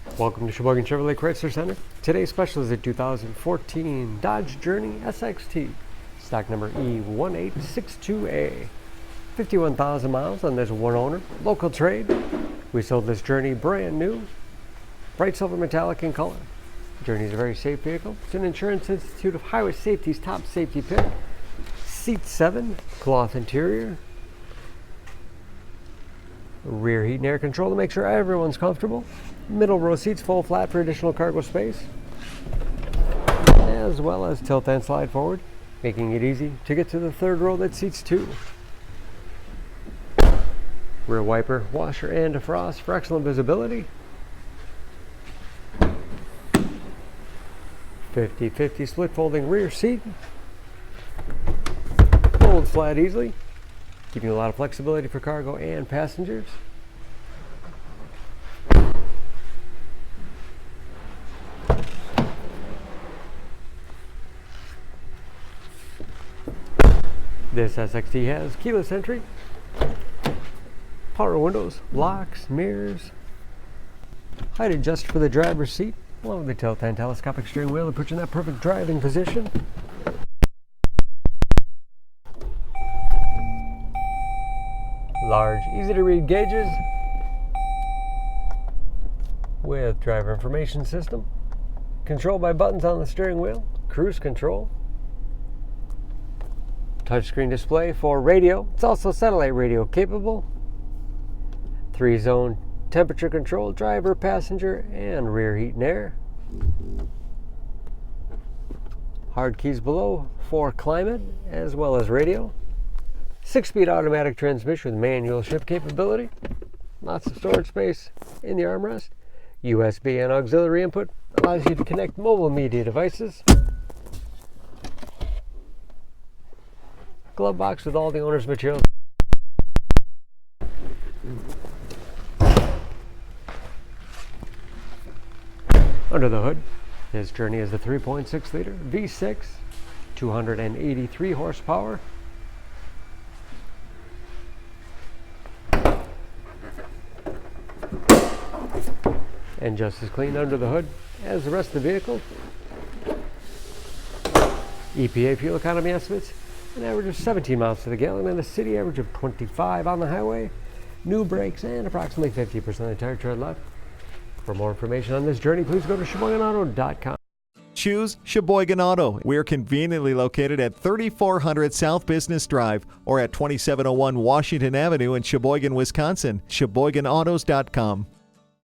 Welcome to Sheboygan Chevrolet Chrysler Center. Today's special is a 2014 Dodge Journey SXT, stock number E1862A. 51,000 miles on this one owner, local trade. We sold this Journey brand new, bright silver metallic in color. Journey is a very safe vehicle. It's an Insurance Institute of Highway Safety's top safety pick. Seat 7, cloth interior. Rear heat and air control to make sure everyone's comfortable. Middle row seats full flat for additional cargo space, as well as tilt and slide forward, making it easy to get to the third row that seats 2. Rear wiper, washer, and defrost for excellent visibility. 50/50 split folding rear seat. Folds flat easily, giving you a lot of flexibility for cargo and passengers. This SXT has keyless entry, power windows, locks, mirrors, height adjust for the driver's seat, along with the tilt and telescopic steering wheel to put you in that perfect driving position. Large, easy to read gauges with driver information system, control by buttons on the steering wheel, cruise control, touchscreen display for radio. It's also satellite radio capable. 3-zone temperature control, driver, passenger, and rear heat and air. Hard keys below for climate as well as radio. 6-speed automatic transmission with manual shift capability. Lots of storage space in the armrest. USB and auxiliary input allows you to connect mobile media devices. Glove box with all the owner's materials. Under the hood, this Journey is a 3.6 liter V6, 283 horsepower. And just as clean under the hood as the rest of the vehicle. EPA fuel economy estimates an average of 17 miles to the gallon and a city average of 25 on the highway. New brakes and approximately 50% of the tire tread left. For more information on this Journey, please go to SheboyganAuto.com. Choose Sheboygan Auto. We're conveniently located at 3400 South Business Drive or at 2701 Washington Avenue in Sheboygan, Wisconsin. SheboyganAutos.com.